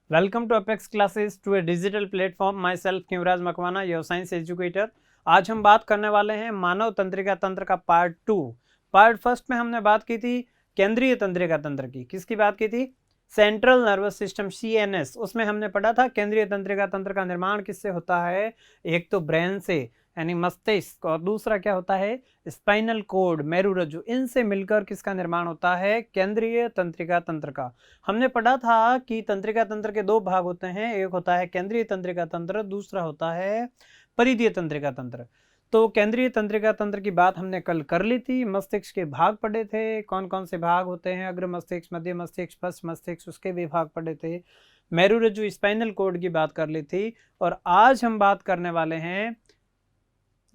Welcome to Apex Classes to a digital platform. Myself Yuvraj Makwana, your science educator. आज हम बात करने वाले हैं मानव तंत्रिका तंत्र का पार्ट 2। पार्ट फर्स्ट में हमने बात की थी केंद्रीय तंत्रिका तंत्र की। किसकी बात की थी? Central nervous system, CNS। उसमें हमने पढ़ा था केंद्रीय तंत्रिका तंत्र का निर्माण किससे होता है? एक तो ब्रेन से यानी मस्तिष्क, और दूसरा क्या होता है? स्पाइनल कोड, मेरुरज्जु। इनसे मिलकर किसका निर्माण होता है? केंद्रीय तंत्रिका तंत्र का। हमने पढ़ा था कि तंत्रिका तंत्र के दो भाग होते हैं, एक होता है केंद्रीय तंत्रिका तंत्र, दूसरा होता है परिधीय तंत्रिका तंत्र। तो केंद्रीय तंत्रिका तंत्र की बात हमने कल कर ली थी। मस्तिष्क के भाग पढ़े थे, कौन कौन से भाग होते हैं? अग्र मस्तिष्क, मध्य मस्तिष्क, पश्च मस्तिष्क, उसके भी भाग पढ़े थे। मेरुरज्जु, स्पाइनल कोड की बात कर ली थी। और आज हम बात करने वाले हैं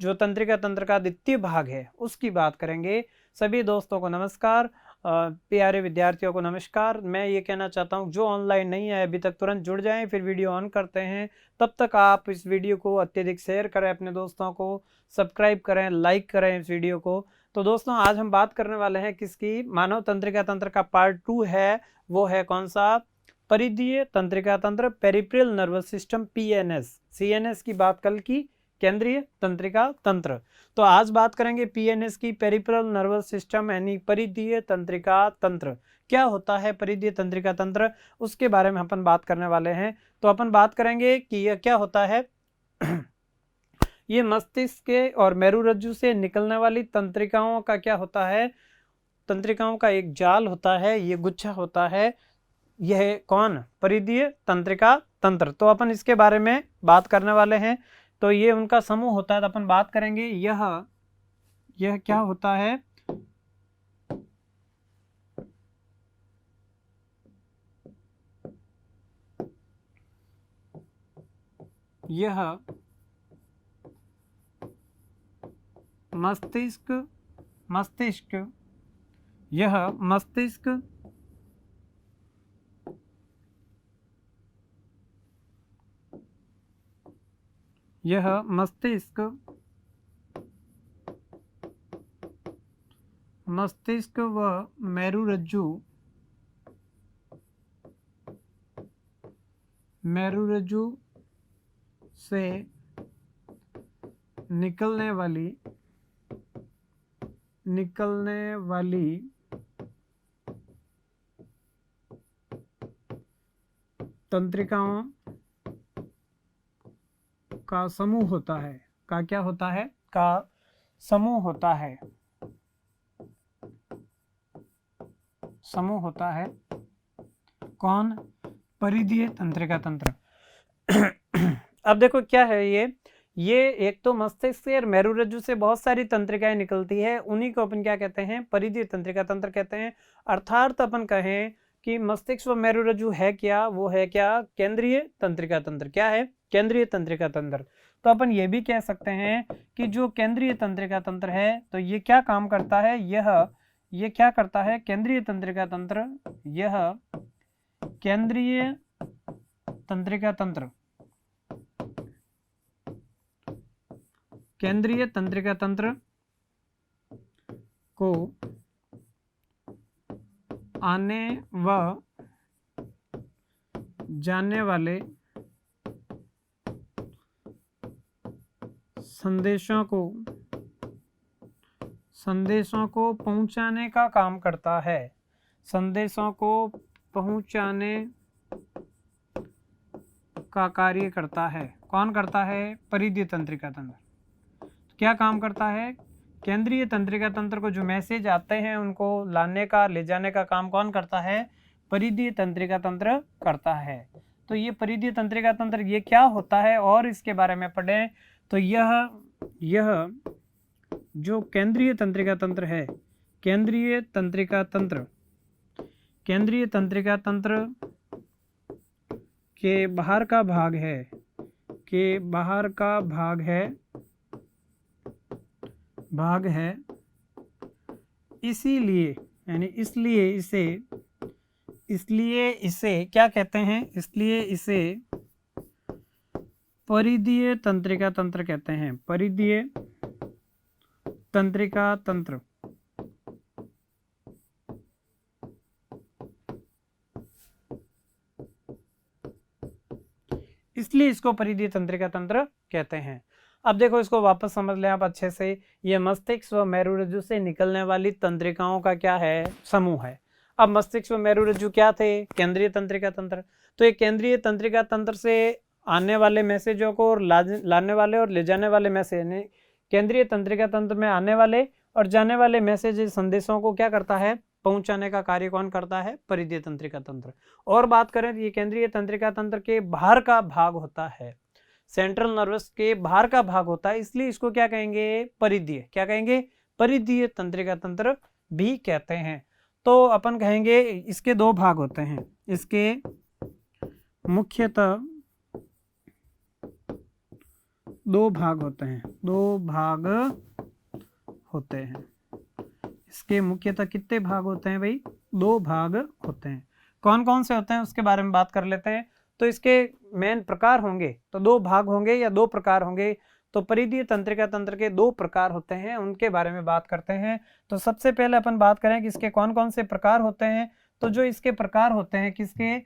जो तंत्रिका तंत्र का द्वितीय भाग है उसकी बात करेंगे। सभी दोस्तों को नमस्कार, प्यारे विद्यार्थियों को नमस्कार। मैं ये कहना चाहता हूँ जो ऑनलाइन नहीं है अभी तक तुरंत जुड़ जाएं, फिर वीडियो ऑन करते हैं। तब तक आप इस वीडियो को अत्यधिक शेयर करें अपने दोस्तों को, सब्सक्राइब करें, लाइक करें इस वीडियो को। तो दोस्तों आज हम बात करने वाले हैं किसकी? मानव तंत्रिका तंत्र का पार्ट 2 है। वो है कौन सा? परिधीय तंत्रिका तंत्र, peripheral nervous system, PNS। CNS की बात कल की, केंद्रीय तंत्रिका तंत्र। तो आज बात करेंगे PNS की, पेरिफेरल नर्वस सिस्टम यानी परिधीय तंत्रिका तंत्र। क्या होता है परिधीय तंत्रिका तंत्र, उसके बारे में अपन बात करने वाले हैं। तो अपन बात करेंगे कि यह क्या होता है। ये मस्तिष्क के और मेरुरज्जु से निकलने वाली तंत्रिकाओं का क्या होता है? तंत्रिकाओं का एक जाल होता है, ये गुच्छा होता है। यह कौन? परिधीय तंत्रिका तंत्र। तो अपन इसके बारे में बात करने वाले हैं। तो ये उनका समूह होता है। तो अपन बात करेंगे यह क्या होता है? यह मस्तिष्क मस्तिष्क यह मस्तिष्क यह मस्तिष्क मस्तिष्क व मेरुरज्जु से निकलने वाली तंत्रिकाओं का समूह होता है। का क्या होता है? का समूह होता है। समूह होता है कौन? परिधीय तंत्रिका तंत्र। अब देखो क्या है ये एक तो मस्तिष्क से और मेरुरज्जु से बहुत सारी तंत्रिकाएं निकलती है, उन्हीं को अपन क्या कहते हैं? परिधीय तंत्रिका तंत्र कहते हैं। अर्थात अपन कहें कि मस्तिष्क व मेरुरज्जु है क्या? वो है क्या? केंद्रीय तंत्रिका तंत्र। क्या है? केंद्रीय तंत्रिका तंत्र। तो अपन ये भी कह सकते हैं कि जो केंद्रीय तंत्रिका तंत्र है तो ये क्या काम करता है? ये क्या करता है? केंद्रीय तंत्रिका तंत्र, यह केंद्रीय तंत्रिका तंत्र, केंद्रीय तंत्रिका तंत्र को आने व जाने वाले संदेशों को पहुंचाने का काम करता है। संदेशों को पहुंचाने का कार्य करता है। कौन करता है? परिधीय तंत्रिका तंत्र। क्या काम करता है? केंद्रीय तंत्रिका तंत्र को जो मैसेज आते हैं उनको लाने का, ले जाने का काम कौन करता है? परिधीय तंत्रिका तंत्र करता है। तो ये परिधीय तंत्रिका तंत्र ये क्या होता है और इसके बारे में पढ़ें। तो यह जो केंद्रीय तंत्रिका तंत्र है, केंद्रीय तंत्रिका तंत्र के बाहर का भाग है, इसलिए इसे क्या कहते हैं? इसलिए इसे परिधीय तंत्रिका तंत्र कहते हैं। परिधीय तंत्रिका तंत्र। इसलिए इसको परिधीय तंत्रिका तंत्र कहते हैं। अब देखो इसको वापस समझ लें आप अच्छे से। ये मस्तिष्क व मेरुरज्जु से निकलने वाली तंत्रिकाओं का क्या है, समूह है। अब मस्तिष्क व मेरुरज्जु क्या थे, केंद्रीय तंत्रिका तंत्र। तो ये केंद्रीय तंत्रिका तंत्र से आने वाले मैसेजों को और लाने वाले और ले जाने वाले मैसेज, केंद्रीय तंत्रिका तंत्र में आने वाले और जाने वाले मैसेज संदेशों को क्या करता है, पहुंचाने का कार्य कौन करता है, परिधीय तंत्रिका तंत्र। और बात करें तो ये केंद्रीय तंत्रिका तंत्र के बाहर का भाग होता है, सेंट्रल नर्वस के बाहर का भाग होता है, इसलिए इसको क्या कहेंगे, परिधीय, क्या कहेंगे, परिधीय तंत्रिका तंत्र भी कहते हैं। तो अपन कहेंगे इसके दो भाग होते हैं, इसके मुख्यतः दो भाग होते हैं, दो भाग होते हैं। इसके मुख्यतः कितने भाग होते हैं भाई, दो भाग होते हैं। कौन कौन से होते हैं उसके बारे में बात कर लेते हैं। तो इसके मेन प्रकार होंगे तो दो भाग होंगे या दो प्रकार होंगे। तो परिधीय तंत्रिका तंत्र के दो प्रकार होते हैं, उनके बारे में बात करते हैं। तो सबसे पहले अपन बात करें कि इसके कौन कौन से प्रकार होते हैं। तो जो इसके प्रकार होते हैं, किसके,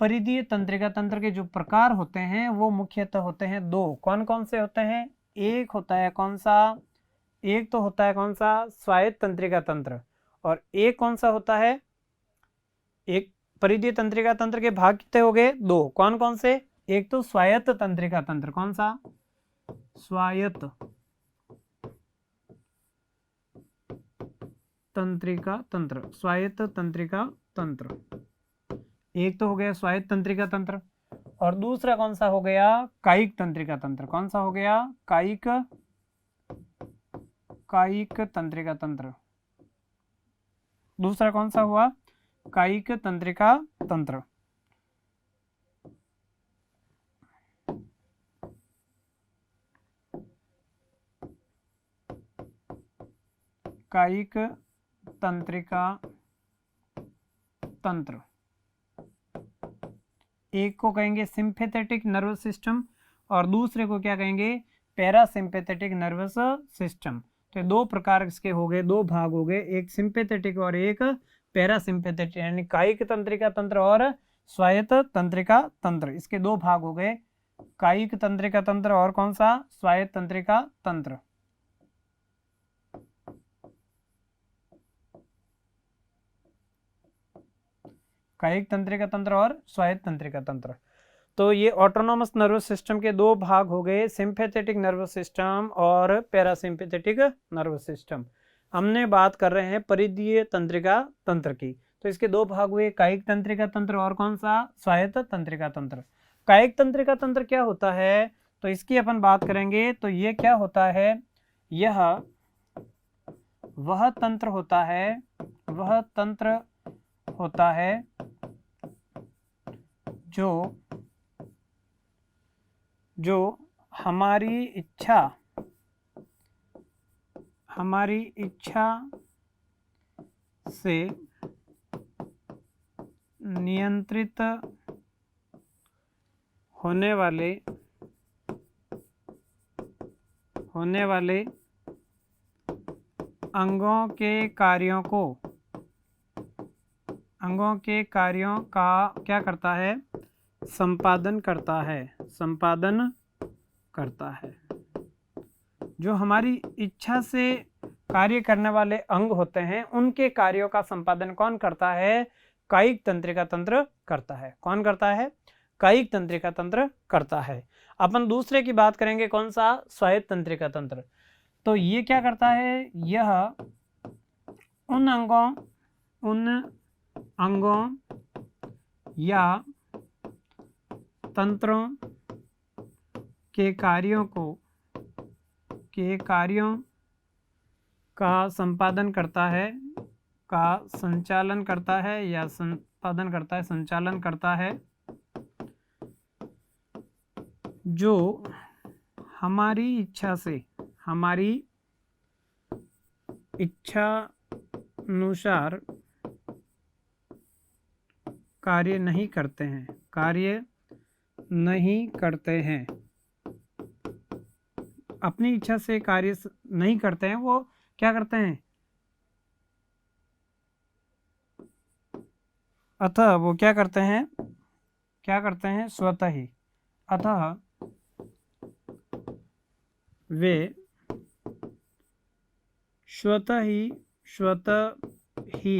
परिधीय तंत्रिका तंत्र के जो प्रकार होते हैं वो मुख्यतः होते हैं दो। कौन कौन से होते हैं, एक होता है कौन सा, एक तो होता है कौन सा, स्वायत्त तंत्रिका तंत्र, और एक कौन सा होता है, एक परिधीय तंत्रिका तंत्र के भाग कितने हो गए, दो। कौन कौन से, एक तो स्वायत्त तंत्रिका तंत्र, कौन सा, स्वायत्त तंत्रिका तंत्र, स्वायत्त तंत्रिका तंत्र, एक तो हो गया स्वायत्त तंत्रिका तंत्र। और दूसरा कौन सा हो गया, कायिक तंत्रिका तंत्र। कौन सा हो गया, कायिक तंत्रिका तंत्र। दूसरा कौन सा हुआ, कायिक तंत्रिका तंत्र। कायिक तंत्रिका तंत्र, एक को कहेंगे सिंपैथेटिक नर्वस सिस्टम और दूसरे को क्या कहेंगे, पैरासिम्पैथेटिक नर्वस सिस्टम। तो दो प्रकार इसके हो गए, दो भाग हो गए, एक सिंपैथेटिक और एक पैरासिम्पैथेटिक, यानी कायिक तंत्रिका तंत्र और स्वायत्त तंत्रिका तंत्र, इसके दो भाग हो गए, कायिक तंत्रिका तंत्र और कौन सा, स्वायत्त तंत्रिका तंत्र। कायिक तंत्रिका तंत्र और स्वायत्त तंत्रिका तंत्र। तो ये ऑटोनोमस नर्वस सिस्टम के दो भाग हो गए, सिंपैथेटिक नर्वस सिस्टम और पैरासिम्पैथेटिक नर्वस सिस्टम। हमने बात कर रहे हैं परिधीय तंत्रिका तंत्र की। तो इसके दो भाग हुए, कायिक तंत्रिका तंत्र और कौन सा, स्वायत्त तंत्रिका तंत्र। कायिक तंत्रिका तंत्र क्या होता है, तो इसकी अपन बात करेंगे। तो ये क्या होता है, यह वह तंत्र होता है, वह तंत्र होता है जो हमारी इच्छा से नियंत्रित होने वाले अंगों के कार्यों का क्या करता है, संपादन करता है। जो हमारी इच्छा से कार्य करने वाले अंग होते हैं उनके कार्यों का संपादन कौन करता है, कायिक तंत्रिका तंत्र करता है। कौन करता है, कायिक तंत्रिका तंत्र करता है। अपन दूसरे की बात करेंगे, कौन सा, स्वायत्त तंत्रिका तंत्र। तो ये क्या करता है, यह उन अंगों या तंत्रों के कार्यों का संपादन करता है, का संचालन करता है या संपादन करता है, संचालन करता है, जो हमारी इच्छानुसार कार्य नहीं करते हैं, अपनी इच्छा से कार्य नहीं करते हैं, वो क्या करते हैं, अतः वो क्या करते हैं स्वतः ही अतः वे स्वतः ही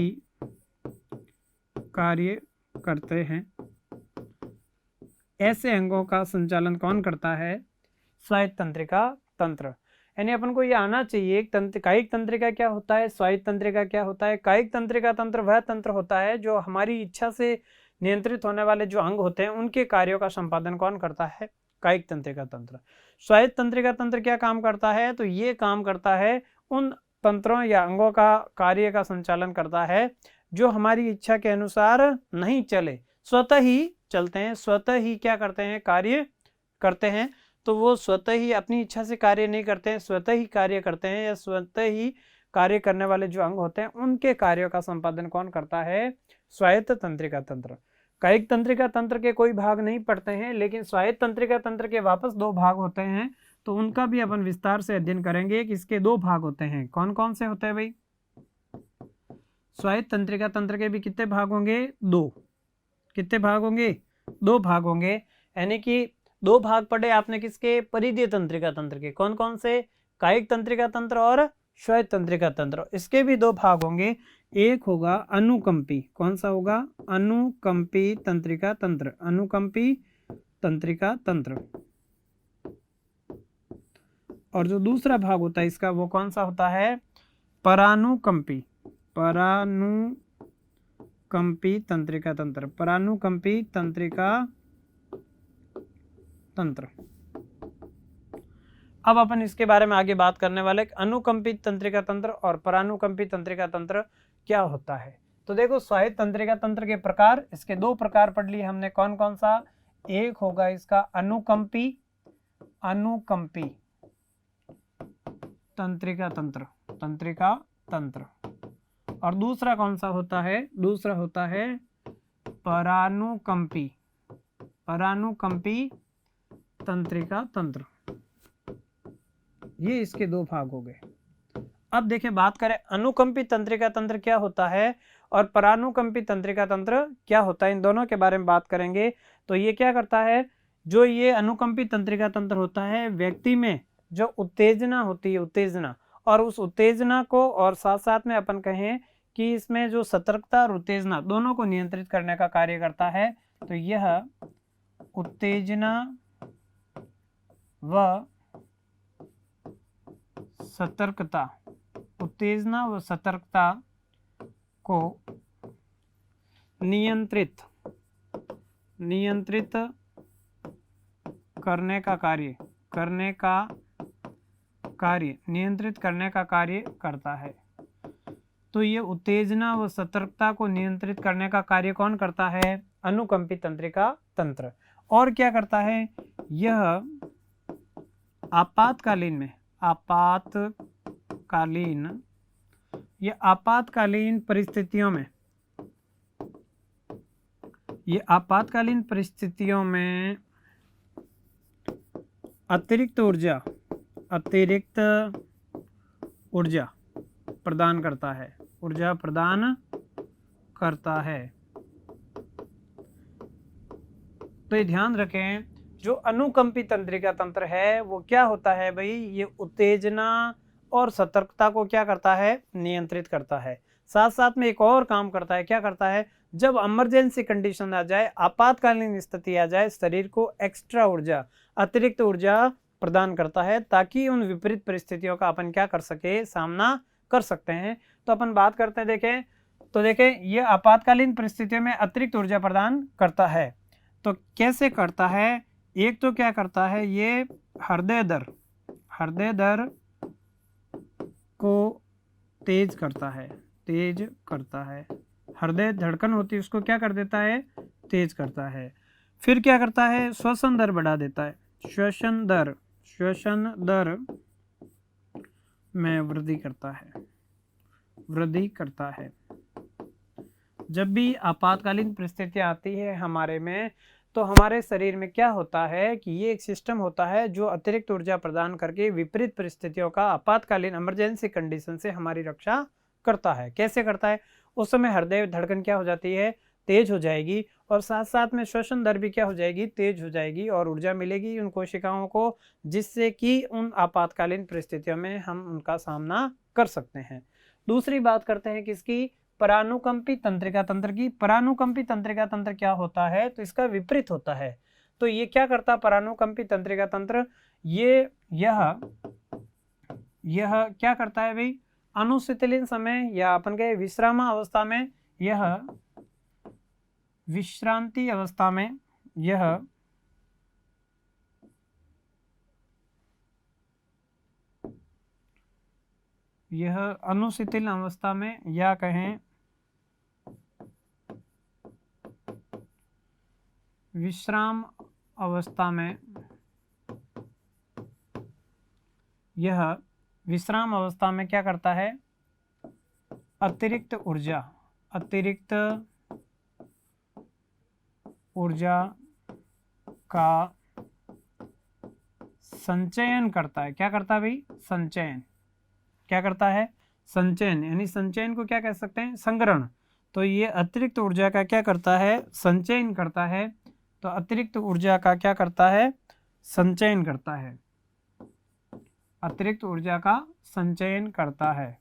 कार्य करते हैं। ऐसे अंगों का संचालन कौन करता है? स्वायत्त तंत्रिका तंत्र। यानी अपन को ये आना चाहिए एक कायिक तंत्रिका क्या होता है, स्वायत्त तंत्रिका क्या होता है। कायिक तंत्रिका तंत्र वह तंत्र होता है जो हमारी इच्छा से नियंत्रित होने वाले जो अंग होते हैं उनके कार्यों का संपादन कौन करता है? कायिक तंत्रिका तंत्र। स्वायत्त तंत्रिका तंत्र क्या काम करता है? तो ये काम करता है उन तंत्रों या अंगों का कार्य का संचालन करता है जो हमारी इच्छा के अनुसार नहीं चले, स्वतः ही चलते हैं, स्वतः ही क्या करते हैं? कार्य करते हैं। तो वो स्वतः ही अपनी इच्छा से कार्य नहीं करते हैं, स्वतः ही कार्य करते हैं, या स्वतः ही कार्य करने वाले जो अंग होते हैं उनके कार्यों का संपादन कौन करता है? स्वायत्त तंत्रिका तंत्र। कायिक तंत्रिका तंत्र के कोई भाग नहीं पड़ते हैं, लेकिन स्वायत्त तंत्रिका तंत्र के वापस 2 भाग होते हैं, तो उनका भी अपन विस्तार से अध्ययन करेंगे कि इसके 2 भाग होते हैं। कौन कौन से होते हैं भाई? स्वायत्त तंत्रिका तंत्र के भी कितने भाग होंगे? 2। कितने भाग होंगे? 2 भाग होंगे। यानी कि 2 भाग पढ़े आपने किसके? परिधीय तंत्रिका तंत्र के। कौन कौन से? कायिक तंत्रिका तंत्र और स्वायत्त तंत्रिका तंत्र। इसके भी 2 भाग होंगे। एक होगा अनुकंपी। कौन सा होगा? अनुकंपी तंत्रिका तंत्र। अनुकंपी तंत्रिका तंत्र। और जो दूसरा भाग होता है इसका वो कौन सा होता है? परानुकंपी। परानुकंपी तंत्रिका तंत्र। परानुकंपी तंत्रिका तंत्र। अब अपन इसके बारे में आगे बात करने वाले। अनुकंपी तंत्रिका तंत्र और परानुकंपी तंत्रिका तंत्र क्या होता है। तो देखो स्वायत्त तंत्रिका तंत्र के प्रकार, इसके 2 प्रकार पढ़ लिए हमने। कौन कौन सा? एक होगा इसका अनुकंपी तंत्रिका तंत्र। तंत्रिका तंत्र। और दूसरा कौन सा होता है? दूसरा होता है परानुकंपी तंत्रिका तंत्र। ये इसके 2 भाग हो गए। अब देखिए बात करें अनुकंपी तंत्रिका तंत्र क्या होता है और परानुकंपी तंत्रिका तंत्र क्या होता है, इन दोनों के बारे में बात करेंगे। तो ये क्या करता है? जो ये अनुकंपी तंत्रिका तंत्र होता है, व्यक्ति में जो उत्तेजना होती है, उत्तेजना, और उस उत्तेजना को, और साथ साथ में अपन कहें कि इसमें जो सतर्कता और उत्तेजना दोनों को नियंत्रित करने का कार्य करता है। तो यह उत्तेजना व सतर्कता, उत्तेजना व सतर्कता को नियंत्रित करने का कार्य करता है। तो ये उत्तेजना व सतर्कता को नियंत्रित करने का कार्य कौन करता है? अनुकंपी तंत्रिका तंत्र। और क्या करता है? यह आपातकालीन परिस्थितियों में अतिरिक्त ऊर्जा प्रदान करता है। तो ये ध्यान रखें, जो अनुकंपी तंत्रिका तंत्र है वो क्या होता है भाई? ये उत्तेजना और सतर्कता को क्या करता है? नियंत्रित करता है। साथ साथ में एक और काम करता है। क्या करता है? जब इमरजेंसी कंडीशन आ जाए, आपातकालीन स्थिति आ जाए, शरीर को एक्स्ट्रा ऊर्जा, अतिरिक्त ऊर्जा प्रदान करता है, ताकि उन विपरीत परिस्थितियों का अपन क्या कर सके? सामना कर सकते हैं। तो अपन बात करते हैं, देखें ये आपातकालीन परिस्थितियों में अतिरिक्त ऊर्जा प्रदान करता है। तो कैसे करता है? एक तो क्या करता है? ये हृदय दर को तेज करता है। हृदय धड़कन होती है उसको क्या कर देता है? तेज करता है। फिर क्या करता है? श्वसन दर बढ़ा देता है। श्वसन दर में वृद्धि करता है। जब भी आपातकालीन परिस्थितियां आती है हमारे में, तो हमारे शरीर में क्या होता है कि ये एक सिस्टम होता है जो अतिरिक्त ऊर्जा प्रदान करके विपरीत परिस्थितियों का, आपातकालीन इमरजेंसी कंडीशन से हमारी रक्षा करता है। कैसे करता है? उस समय हृदय धड़कन क्या हो जाती है? तेज हो जाएगी और साथ साथ में श्वसन दर भी क्या हो जाएगी, तेज हो जाएगी और ऊर्जा मिलेगी उन कोशिकाओं को, जिससे कि उन आपातकालीन परिस्थितियों में हम उनका सामना कर सकते हैं। दूसरी बात करते हैं किसकी, परानुकंपी तंत्रिका तंत्र की। परानुकंपी तंत्रिका तंत्र क्या होता है, तो इसका विपरीत होता है। तो ये क्या करता है परानुकंपी तंत्रिका तंत्र, यह क्या करता है भाई, अनुशीतलीन समय या अपन के विश्राम अवस्था में, यह विश्रांति अवस्था में, यह अनुशीतल अवस्था में या कहें विश्राम अवस्था में, यह विश्राम अवस्था में क्या करता है, अतिरिक्त ऊर्जा का संचयन करता है। क्या करता है भाई, संचयन। क्या करता है, संचयन, यानी संचयन को क्या कह सकते हैं, संग्रहण। तो ये अतिरिक्त ऊर्जा का क्या करता है, संचयन करता है। तो अतिरिक्त ऊर्जा का क्या करता है, संचयन करता है, अतिरिक्त ऊर्जा का संचयन करता है।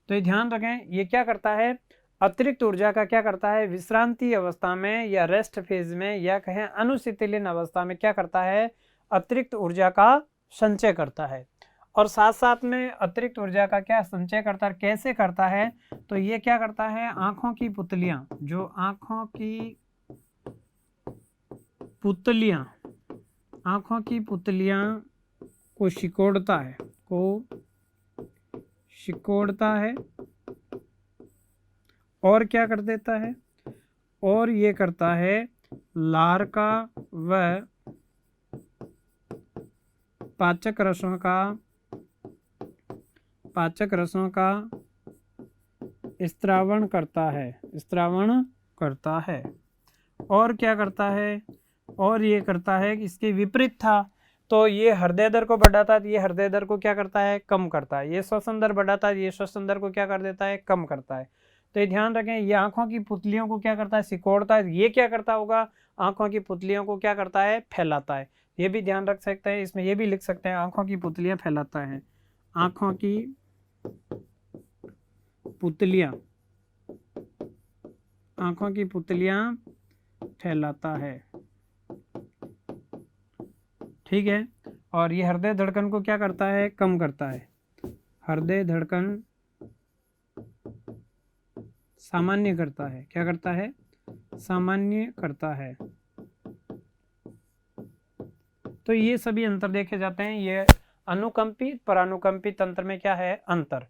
तो ये ध्यान रखें, ये क्या करता है, अतिरिक्त ऊर्जा का क्या करता है, विश्रांति अवस्था में या रेस्ट फेज में या कहें अनुशीतलीन अवस्था में क्या करता है, अतिरिक्त ऊर्जा का संचय करता है। और साथ साथ में अतिरिक्त ऊर्जा का क्या संचय करता है, कैसे करता है, तो ये क्या करता है, आंखों की पुतलियां, जो आंखों की पुतलियां को सिकोड़ता है, और क्या कर देता है, और ये करता है लार्का व पाचक रसों का स्त्रावण करता है। और क्या करता है, और ये करता है कि इसके विपरीत था, तो ये हृदय दर को बढ़ाता है, ये हृदय दर को क्या करता है, कम करता है। ये श्वसन दर बढ़ाता है, ये श्वसन दर को क्या कर देता है, कम करता है। तो ये ध्यान रखें, ये आंखों की पुतलियों को क्या करता है, सिकोड़ता है। ये क्या करता होगा, आंखों की पुतलियों को क्या करता है, फैलाता है। ये भी ध्यान रख सकते हैं, इसमें ये भी लिख सकते हैं, आंखों की पुतलियां फैलाता है, आंखों की पुतलियां फैलाता है। ठीक है। और ये हृदय धड़कन को क्या करता है, कम करता है, हृदय धड़कन सामान्य करता है। क्या करता है, सामान्य करता है। तो ये सभी अंतर देखे जाते हैं। ये अनुकंपी परानुकंपी तंत्र में क्या है अंतर।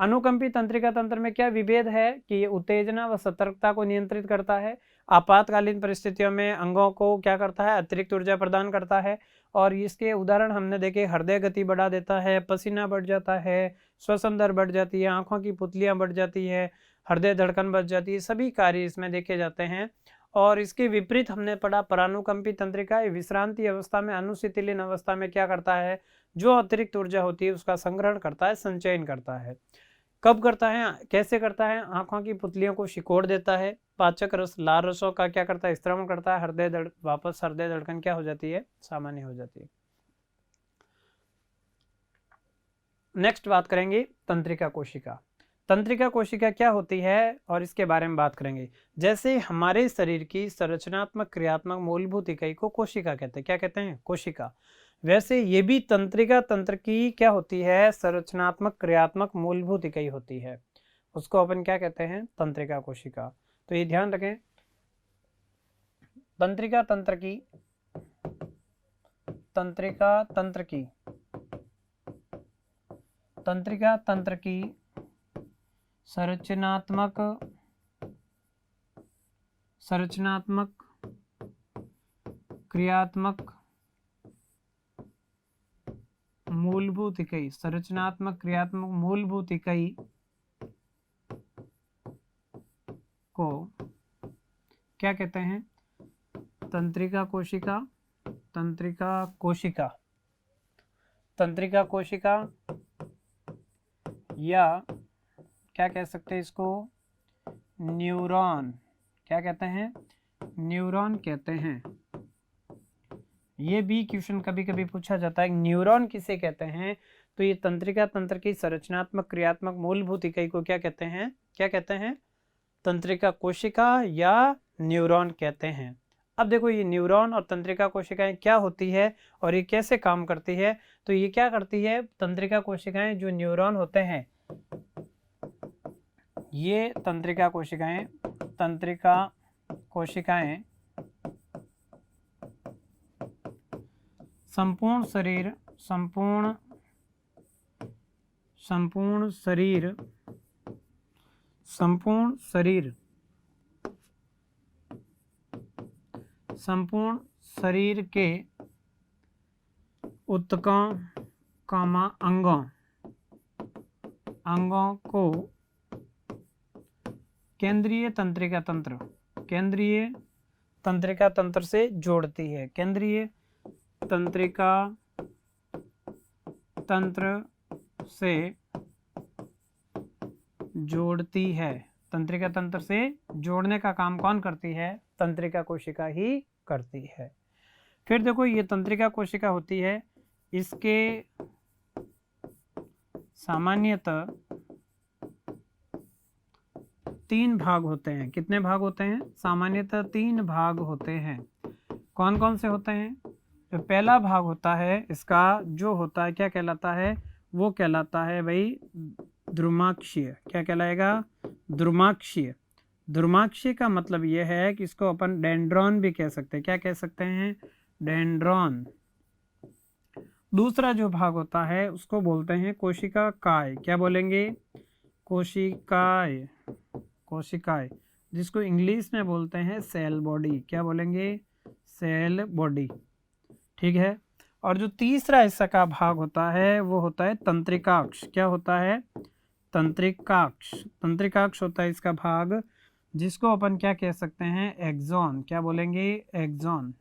अनुकंपी तंत्रिका तंत्र में क्या विभेद है कि ये उत्तेजना व सतर्कता को नियंत्रित करता है, आपातकालीन परिस्थितियों में अंगों को क्या करता है, अतिरिक्त ऊर्जा प्रदान करता है। और इसके उदाहरण हमने देखे, हृदय गति बढ़ा देता है, पसीना बढ़ जाता है, श्वसन दर बढ़ जाती है, आंखों की पुतलियां बढ़ जाती है, हृदय धड़कन बढ़ जाती है, सभी कार्य इसमें देखे जाते हैं। और इसके विपरीत हमने पढ़ा परानुकंपी तंत्रिका विश्रांति अवस्था में, अनुशीतलीन अवस्था में क्या करता है, जो अतिरिक्त ऊर्जा होती है उसका संग्रहण करता है, संचयन करता है। कब करता है, कैसे करता है, आंखों की पुतलियों को सिकोड़ देता है, पाचक रस लार रसों का क्या करता है, स्त्रवण करता है, वापस हृदय धड़कन क्या हो जाती है, सामान्य हो जाती है। नेक्स्ट बात करेंगे तंत्रिका कोशिका। तंत्रिका कोशिका क्या होती है और इसके बारे में बात करेंगे। जैसे हमारे शरीर की संरचनात्मक क्रियात्मक मूलभूत इकाई को कोशिका कहते हैं। क्या कहते हैं, कोशिका। वैसे ये भी तंत्रिका तंत्र की क्या होती है, संरचनात्मक क्रियात्मक मूलभूत इकाई होती है, उसको अपन क्या कहते हैं, तंत्रिका कोशिका। तो ये ध्यान रखें, तंत्रिका तंत्र की संरचनात्मक क्रियात्मक मूलभूत इकाई, संरचनात्मक क्रियात्मक मूलभूत इकाई को क्या कहते हैं, तंत्रिका कोशिका। तंत्रिका कोशिका या क्या कह सकते हैं इसको, न्यूरॉन। क्या कहते हैं, न्यूरॉन कहते हैं। ये भी क्वेश्चन कभी कभी पूछा जाता है, न्यूरॉन किसे कहते हैं, तो ये तंत्रिका तंत्र की संरचनात्मक क्रियात्मक मूलभूत इकाई को क्या कहते हैं, क्या कहते हैं, तंत्रिका कोशिका या न्यूरॉन कहते हैं। अब देखो ये न्यूरॉन और तंत्रिका कोशिकाएं क्या होती है और ये कैसे काम करती है, तो ये क्या करती है, तंत्रिका कोशिकाएं जो न्यूरॉन होते हैं, ये तंत्रिका कोशिकाएं संपूर्ण शरीर के ऊतकों अंगों को केंद्रीय तंत्रिका तंत्र से जोड़ती है, केंद्रीय तंत्रिका तंत्र से जोड़ती है। तंत्रिका तंत्र से जोड़ने का काम कौन करती है, तंत्रिका कोशिका ही करती है। फिर देखो ये तंत्रिका कोशिका होती है, इसके सामान्यतः 3 भाग होते हैं। कितने भाग होते हैं, सामान्यतः 3 भाग होते हैं। कौन कौन से होते हैं, जो पहला भाग होता है इसका जो होता है क्या कहलाता है, वो कहलाता है भाई द्रुमाक्षीय। क्या कहलाएगा, द्रुमाक्षीय। द्रुमाक्षीय का मतलब यह है कि इसको अपन डेंड्रॉन भी कह सकते हैं। क्या कह सकते हैं, डेंड्रॉन। दूसरा जो भाग होता है उसको बोलते हैं कोशिका काय। क्या बोलेंगे, कोशिकाएं, जिसको इंग्लिश में बोलते हैं सेल बॉडी। क्या बोलेंगे, सेल बॉडी। ठीक है। और जो तीसरा हिस्सा का भाग होता है वो होता है तंत्रिकाक्ष। क्या होता है, तंत्रिकाक्ष होता है इसका भाग, जिसको अपन क्या कह सकते हैं, एक्सॉन। क्या बोलेंगे, एक्सॉन।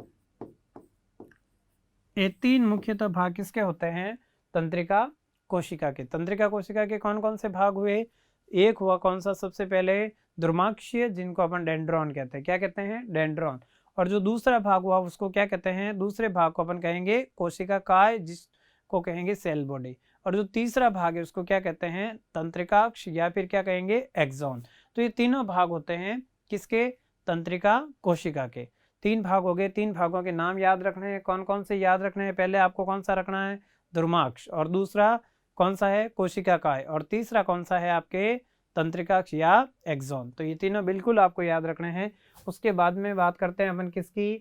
ये 3 मुख्यतः भाग किसके होते हैं, तंत्रिका कोशिका के। तंत्रिका कोशिका के कौन कौन से भाग हुए, एक हुआ कौन सा, सबसे पहले द्रुमाक्षीय, जिनको अपन डेंड्रॉन कहते हैं। क्या कहते हैं, डेंड्रॉन। और जो दूसरा भाग हुआ उसको क्या कहते हैं, दूसरे भाग को अपन कहेंगे कोशिका काय, जिसको कहेंगे सेल बॉडी। और जो तीसरा भाग है उसको क्या कहते हैं, तंत्रिकाक्ष या फिर क्या कहेंगे, एक्सॉन। तो ये तीनों भाग होते हैं किसके, तंत्रिका कोशिका के। 3 भाग हो गए। 3 भागों के नाम याद रखने हैं। कौन कौन से याद रखने हैं, पहले आपको कौन सा रखना है, द्रुमाक्ष, और दूसरा कौन सा है, कोशिका काय, और तीसरा कौन सा है आपके तंत्रिकाक्ष या एक्सॉन। तो ये तीनों बिल्कुल आपको याद रखने हैं। उसके बाद में बात करते हैं अपन किसकी,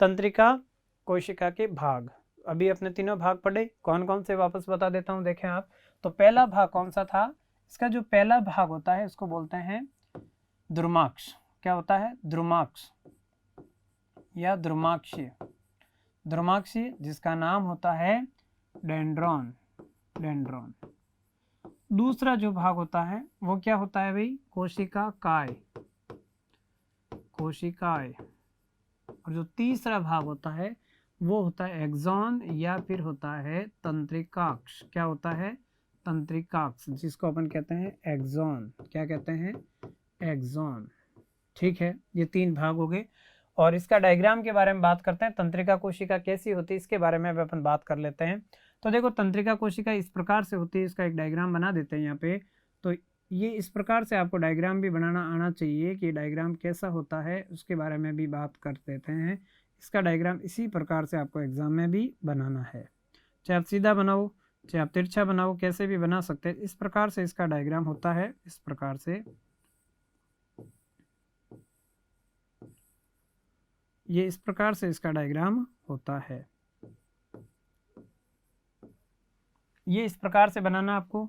तंत्रिका कोशिका के भाग। अभी अपने तीनों भाग पढ़े, कौन कौन से वापस बता देता हूँ, देखें आप। तो पहला भाग कौन सा था, इसका जो पहला भाग होता है इसको बोलते हैं द्रुमाक्ष। क्या होता है, द्रुमाक्ष या द्रुमाक्षीय। द्रुमाक्षीय जिसका नाम होता है डेंड्रॉन। दूसरा जो भाग होता है वो क्या होता है भाई, कोशिका काय। और जो तीसरा भाग होता है वो होता है एक्सॉन या फिर होता है तंत्रिकाक्ष। क्या होता है, तंत्रिकाक्ष, जिसको अपन कहते हैं एक्सॉन। क्या कहते हैं, एक्सॉन। ठीक है, ये 3 भाग हो गए। और इसका डायग्राम के बारे में बात करते हैं, तंत्रिका कोशिका कैसी होती है इसके बारे में अपन बात कर लेते हैं। तो देखो तंत्रिका कोशिका इस प्रकार से होती है, इसका एक डायग्राम बना देते हैं यहाँ पे। तो ये इस प्रकार से आपको डायग्राम भी बनाना आना चाहिए कि डायग्राम कैसा होता है, उसके बारे में भी बात कर देते हैं। इसका डायग्राम इसी प्रकार से आपको एग्जाम में भी बनाना है, चाहे आप सीधा बनाओ चाहे आप तिरछा बनाओ, कैसे भी बना सकते हैं। इस प्रकार से इसका डायग्राम होता है, इस प्रकार से ये इस प्रकार से इसका डायग्राम होता है। ये इस प्रकार से बनाना आपको,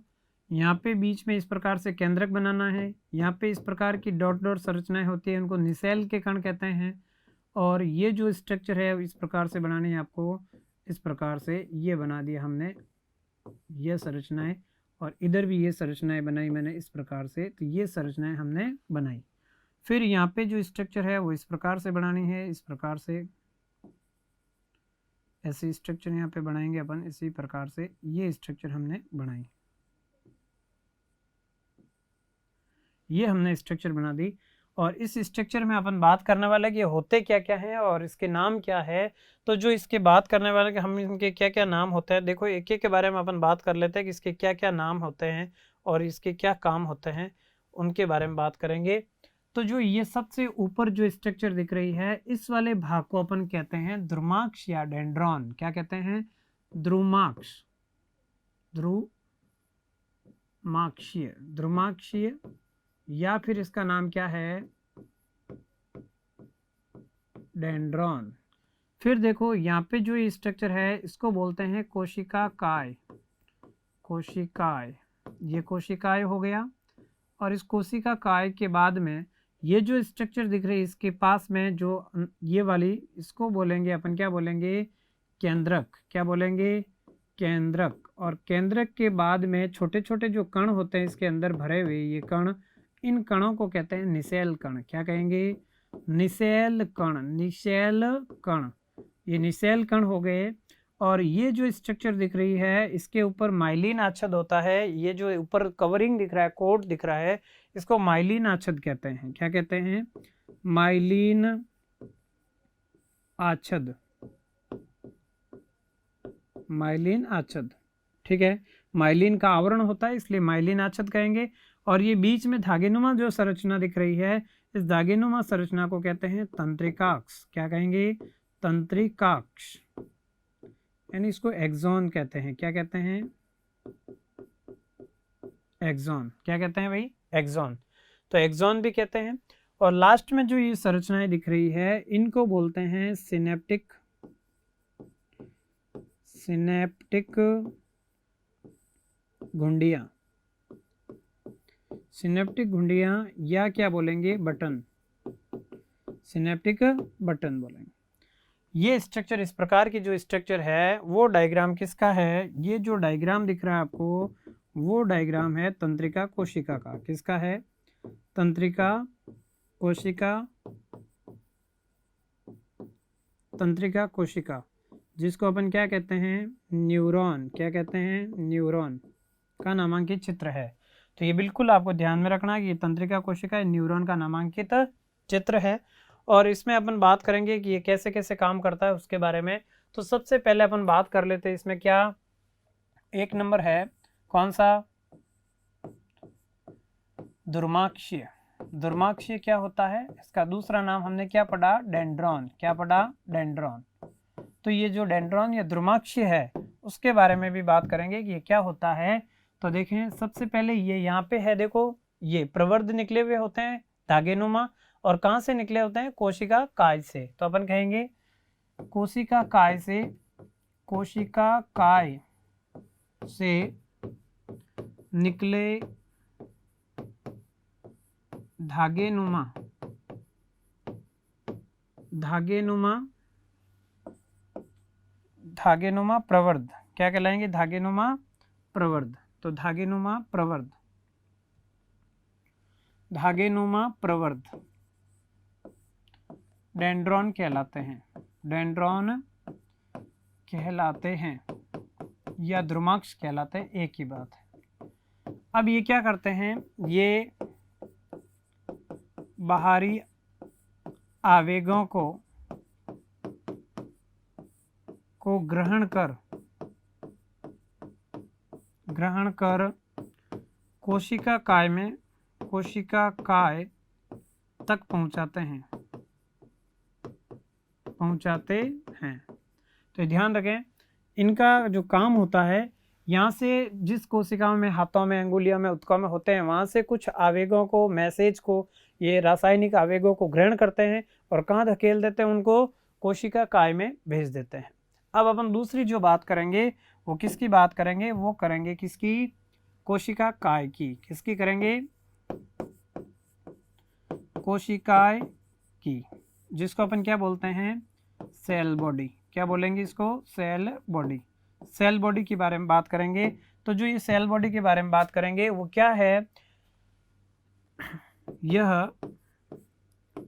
यहाँ पे बीच में इस प्रकार से केंद्रक बनाना है, यहाँ पे इस प्रकार की डॉट डॉट संरचनाएं होती है, उनको निसेल के कण कहते हैं। और ये जो स्ट्रक्चर है इस प्रकार से बनानी है आपको, इस प्रकार से ये बना दिया हमने ये संरचनाएं, और इधर भी ये संरचनाएं बनाई मैंने इस प्रकार से। तो ये संरचनाएं हमने बनाई। फिर यहाँ पे जो स्ट्रक्चर है वो इस प्रकार से बनानी है, इस प्रकार से ऐसे स्ट्रक्चर यहाँ पे बनाएंगे अपन, इसी प्रकार से ये स्ट्रक्चर हमने बनाई। ये हमने स्ट्रक्चर बना दी। और इस स्ट्रक्चर में अपन बात करने वाले कि होते क्या क्या हैं और इसके नाम क्या है। तो जो इसके बात करने वाले कि हम इनके क्या क्या नाम होते हैं, देखो एक एक के बारे में अपन बात कर लेते हैं कि इसके क्या क्या नाम होते हैं और इसके क्या काम होते हैं, उनके बारे में बात करेंगे। तो जो ये सबसे ऊपर जो स्ट्रक्चर दिख रही है, इस वाले भाग को अपन कहते हैं द्रुमाक्ष या डेंड्रॉन। क्या कहते हैं? द्रुमाक्ष, ध्रुमाक्षीय, ध्रुमाक्षीय, या फिर इसका नाम क्या है? डेंड्रॉन। फिर देखो यहाँ पे जो ये स्ट्रक्चर है इसको बोलते हैं कोशिका काय। कोशिकाएं, ये कोशिकाएं हो गया। और इस कोशिका काय के बाद में ये जो स्ट्रक्चर दिख रही है इसके पास में जो ये वाली, इसको बोलेंगे अपन, क्या बोलेंगे? केंद्रक। क्या बोलेंगे? केंद्रक। और केंद्रक के बाद में छोटे छोटे जो कण होते हैं इसके अंदर भरे हुए, ये कण, इन कणों को कहते हैं निषेल कण। क्या कहेंगे? निषेल कण। निषेल कण, ये निषेल कण हो गए। और ये जो स्ट्रक्चर दिख रही है इसके ऊपर माइलिन आच्छद होता है। ये जो ऊपर कवरिंग दिख रहा है, कोट दिख रहा है, इसको माइलिन आच्छद कहते हैं। क्या कहते हैं? माइलिन आच्छद। माइलिन आच्छद, ठीक है। माइलिन का आवरण होता है इसलिए माइलिन आच्छद कहेंगे। और ये बीच में धागेनुमा जो संरचना दिख रही है, इस धागेनुमा संरचना को कहते हैं तंत्रिकाक्ष। क्या कहेंगे? तंत्रिकाक्ष, यानी इसको एक्सॉन कहते हैं। क्या कहते हैं? एक्सॉन। क्या कहते हैं भाई? एक्सॉन। तो एक्सॉन भी कहते हैं। और लास्ट में जो ये संरचनाएं दिख रही है इनको बोलते हैं सिनेप्टिक, सिनेप्टिक घुंडियां। सिनेप्टिक घुंडियां, या क्या बोलेंगे? बटन। सिनेप्टिक बटन बोलेंगे। ये स्ट्रक्चर, इस प्रकार की जो स्ट्रक्चर है वो डायग्राम किसका है? ये जो डायग्राम दिख रहा है आपको वो डायग्राम है तंत्रिका कोशिका का। किसका है? तंत्रिका कोशिका। तंत्रिका कोशिका, जिसको अपन क्या कहते हैं? न्यूरॉन। क्या कहते हैं? न्यूरॉन का नामांकित चित्र है। तो ये बिल्कुल आपको ध्यान में रखना कि ये तंत्रिका कोशिका न्यूरॉन का नामांकित चित्र है। और इसमें अपन बात करेंगे कि ये कैसे कैसे काम करता है उसके बारे में। तो सबसे पहले अपन बात कर लेते हैं इसमें क्या, एक नंबर है कौन सा? दुर्माक्षीय। दुर्माक्षीय क्या होता है? इसका दूसरा नाम हमने क्या पढ़ा? डेंड्रॉन। क्या पढ़ा? डेंड्रॉन। तो ये जो डेंड्रॉन या द्रुमाक्षीय है उसके बारे में भी बात करेंगे कि ये क्या होता है। तो देखें सबसे पहले ये यहाँ पे है, देखो ये प्रवर्ध निकले हुए होते हैं धागेनुमा। और कहाँ से निकले होते हैं? कोशिका काय से। तो अपन कहेंगे कोशिका काय से, कोशिका काय से निकले धागेनुमा, धागेनुमा, धागेनुमा प्रवर्ध। क्या कहलाएंगे? धागेनुमा प्रवर्ध। तो धागेनुमा प्रवर्ध, धागेनुमा प्रवर्ध डेंड्रॉन कहलाते हैं। डेंड्रॉन कहलाते हैं या द्रुमाक्ष कहलाते हैं, एक ही बात है। अब ये क्या करते हैं? ये बाहरी आवेगों को ग्रहण कर कोशिका काय में, कोशिका काय तक पहुंचाते हैं। तो ध्यान रखें इनका जो काम होता है, यहाँ से जिस कोशिकाओं में, हाथों में, अंगुलियों में, उत्तकों में होते हैं, वहाँ से कुछ आवेगों को, मैसेज को, ये रासायनिक आवेगों को ग्रहण करते हैं और कहाँ धकेल देते हैं? उनको कोशिका काय में भेज देते हैं। अब अपन दूसरी जो बात करेंगे वो किसकी बात करेंगे? वो करेंगे किसकी? कोशिका काय की। किसकी करेंगे? कोशिकाएं की, जिसको अपन क्या बोलते हैं? Cell body. क्या बोलेंगे इसको? Cell body. सेल बॉडी के बारे में बात करेंगे। तो जो ये सेल बॉडी के बारे में बात करेंगे वो क्या है? यह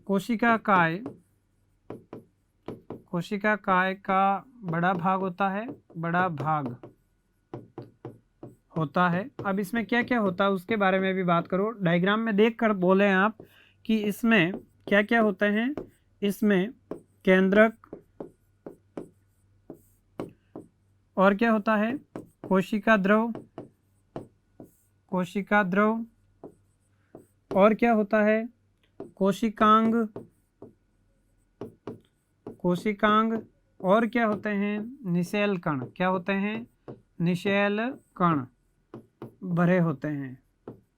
कोशिका काय का बड़ा भाग होता है, बड़ा भाग। होता है। अब इसमें क्या क्या होता है उसके बारे में भी बात करो। डायग्राम में देख कर बोले आप कि इसमें क्या क्या होते हैं। इसमें केंद्रक और क्या होता है, कोशिका द्रव, कोशिका द्रव, और क्या होता है, कोशिकांग, कोशिकांग, और क्या होते हैं, निषेल कण। क्या होते हैं, निषेल कण भरे होते हैं,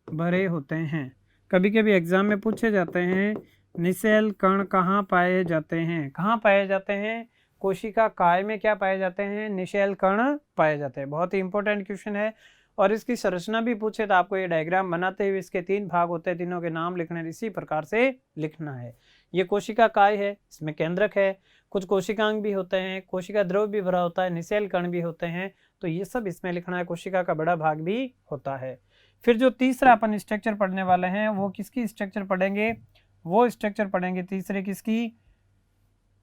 भरे होते हैं। कभी कभी एग्जाम में पूछे जाते हैं निषेल कण कहाँ पाए जाते हैं, कहाँ पाए जाते हैं, कोशिका काय में क्या पाए जाते हैं, निषेल कण पाए जाते हैं। बहुत ही इंपॉर्टेंट क्वेश्चन है। और इसकी संरचना भी पूछे तो आपको ये डायग्राम बनाते हुए इसके 3 भाग होते हैं, तीनों के नाम लिखने इसी प्रकार से लिखना है। ये कोशिका काय है, इसमें केंद्रक है, कुछ कोशिकांग भी होते हैं, कोशिका द्रव भी भरा होता है, निषेल कण भी होते हैं, तो ये सब इसमें लिखना है। कोशिका का बड़ा भाग भी होता है। फिर जो तीसरा अपन स्ट्रक्चर पढ़ने वाले हैं वो किसकी स्ट्रक्चर पढ़ेंगे, वो स्ट्रक्चर पढ़ेंगे तीसरे किसकी,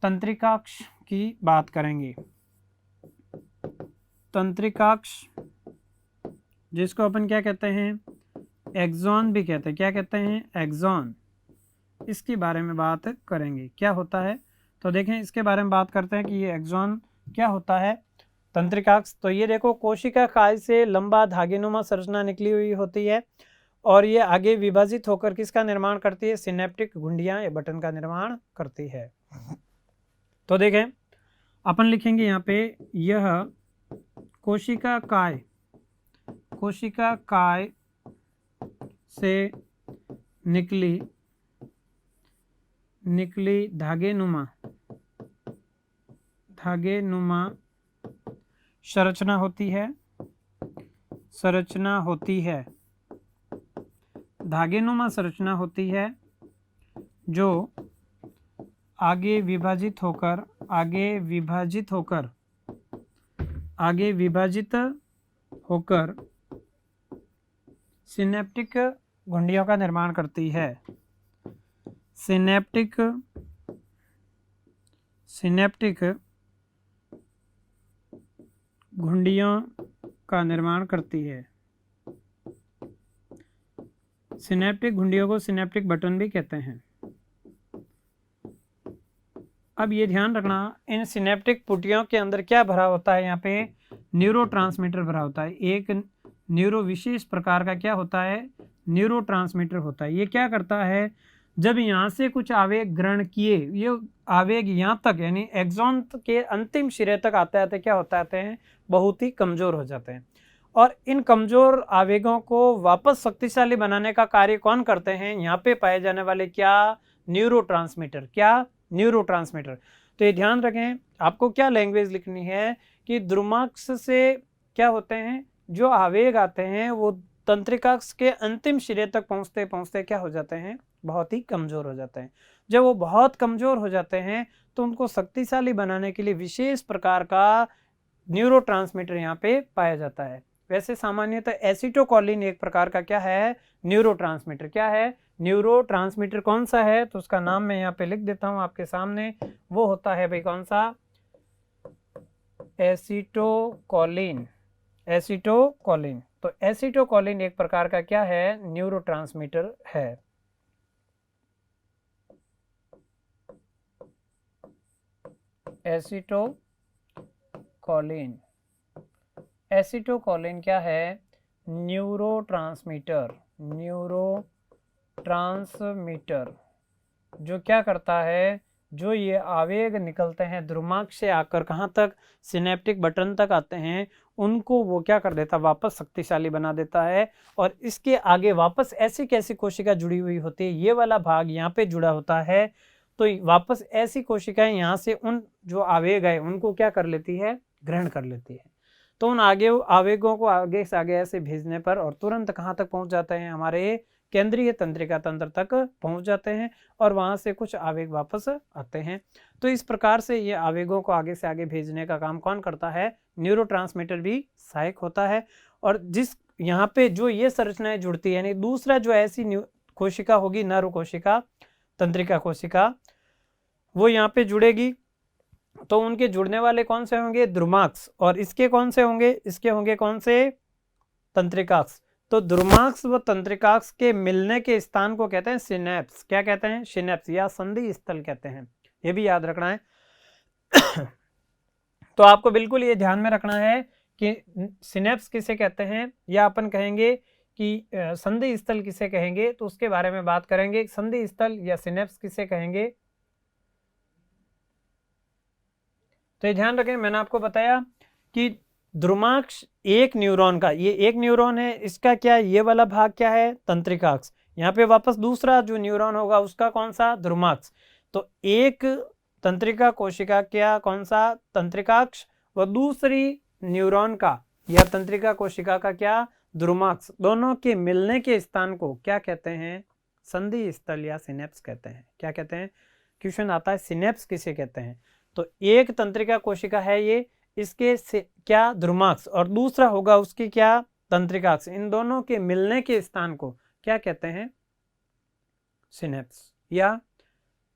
तंत्रिकाक्ष की बात करेंगे। तंत्रिकाक्ष जिसको अपन क्या कहते हैं, एक्सॉन भी कहते हैं। क्या कहते हैं, एक्सॉन। इसके बारे में बात करेंगे क्या होता है। तो देखें इसके बारे में बात करते हैं कि ये एक्सॉन क्या होता है। तंत्रिकाक्ष, तो ये देखो कोशिका काय से लंबा धागेनुमा संरचना निकली हुई होती है और ये आगे विभाजित होकर किसका निर्माण करती है, सिनेप्टिक घुंडियां या बटन का निर्माण करती है। तो देखें अपन लिखेंगे यहाँ पे, यह कोशिका काय, कोशिका काय से निकली धागेनुमा संरचना होती है, संरचना होती है, धागेनुमा संरचना होती है जो आगे विभाजित होकर सिनेप्टिक घुंडियों का निर्माण करती है। सिनेप्टिक घुंडियों का निर्माण करती है। सिनेप्टिक घुंडियों को सिनेप्टिक बटन भी कहते हैं। अब ये ध्यान रखना, इन सिनेप्टिक पुटियों के अंदर क्या भरा होता है, यहाँ पे न्यूरोट्रांसमीटर भरा होता है। एक न्यूरो विशेष प्रकार का क्या होता है, न्यूरोट्रांसमीटर होता है। ये क्या करता है, जब यहाँ से कुछ आवेग ग्रहण किए, ये आवेग यहाँ तक यानी एक्सॉन के अंतिम सिरे तक आते आते क्या होते हैं, बहुत ही कमजोर हो जाते हैं। और इन कमजोर आवेगों को वापस शक्तिशाली बनाने का कार्य कौन करते हैं, यहाँ पे पाए जाने वाले क्या, न्यूरोट्रांसमीटर। क्या, न्यूरोट्रांसमीटर। तो ये ध्यान रखें, आपको क्या लैंग्वेज लिखनी है कि द्रुमाक्ष से क्या होते हैं, जो आवेग आते हैं वो तंत्रिकाक्ष के अंतिम सिरे तक पहुंचते पहुंचते क्या हो जाते हैं, बहुत ही कमजोर हो जाते हैं। जब वो बहुत कमजोर हो जाते हैं तो उनको शक्तिशाली बनाने के लिए विशेष प्रकार का न्यूरोट्रांसमीटर यहाँ पे पाया जाता है। वैसे सामान्यतः एसिटोकोलिन एक प्रकार का क्या है, न्यूरोट्रांसमीटर। क्या है, न्यूरोट्रांसमीटर। कौन सा है, तो उसका नाम मैं यहाँ पे लिख देता हूँ आपके सामने। वो होता है भाई कौन सा, एसिटोकोलिन। एसिटोकोलिन। तो एसिटोकोलिन एक प्रकार का क्या है, न्यूरोट्रांसमीटर है। एसिटोकोलिन, एसिटोकोलिन क्या है, न्यूरोट्रांसमीटर। न्यूरोट्रांसमीटर जो क्या करता है, जो ये आवेग निकलते हैं द्रुमाक्ष से आकर कहाँ तक, सिनेप्टिक बटन तक आते हैं, उनको वो क्या कर देता, वापस शक्तिशाली बना देता है। और इसके आगे वापस ऐसी कैसी कोशिका जुड़ी हुई होती है, ये वाला भाग यहाँ पे जुड़ा होता है, तो वापस ऐसी कोशिकाएं यहाँ से उन जो आवेग है उनको क्या कर लेती है, ग्रहण कर लेती है। तो उन आवेगों को आगे से आगे ऐसे भेजने पर और तुरंत कहाँ तक पहुँच जाते हैं, हमारे केंद्रीय तंत्रिका तंत्र तक पहुंच जाते हैं और वहां से कुछ आवेग वापस आते हैं। तो इस प्रकार से ये आवेगों को आगे से आगे भेजने का काम कौन करता है, न्यूरोट्रांसमीटर भी सहायक होता है। और जिस यहाँ पे जो ये संरचनाएं जुड़ती है, यानी दूसरा जो ऐसी कोशिका होगी, नर कोशिका, तंत्रिका कोशिका, वो यहाँ पे जुड़ेगी। तो उनके जुड़ने वाले कौन से होंगे, द्रुमाक्ष। और इसके कौन से होंगे, इसके होंगे कौन से, तंत्रिकाक्ष। तो द्रुमाक्ष व तंत्रिकाक्ष के मिलने के स्थान को कहते हैं सिनेप्स। क्या कहते हैं? सिनेप्स या संधि स्थल कहते हैं। ये भी याद रखना है। तो आपको बिल्कुल ये ध्यान में रखना है कि सिनेप्स किसे कहते हैं, या अपन कहेंगे कि संधि स्थल किसे कहेंगे, तो उसके बारे में बात करेंगे। संधि स्थल या सिनेप्स किसे कहेंगे, तो ये ध्यान रखें। मैंने आपको बताया कि द्रुमाक्ष एक न्यूरॉन का, ये एक न्यूरॉन है, इसका क्या, ये वाला भाग क्या है, तंत्रिकाक्ष। यहाँ पे वापस दूसरा जो न्यूरॉन होगा उसका कौन सा, द्रुमाक्ष। तो एक तंत्रिका कोशिका क्या, कौन सा, तंत्रिकाक्ष, व दूसरी न्यूरॉन का या तंत्रिका कोशिका का क्या, द्रुमाक्ष। दोनों के मिलने के स्थान को क्या कहते हैं, संधि स्थल या सिनेप्स कहते हैं। क्या कहते हैं? क्वेश्चन आता है सिनेप्स किसे कहते हैं। तो एक तंत्रिका कोशिका है ये, इसके से क्या, द्रुमाक्ष, और दूसरा होगा उसकी क्या, तंत्रिकाक्ष। इन दोनों के मिलने के स्थान को क्या कहते हैं, सिनेप्स, या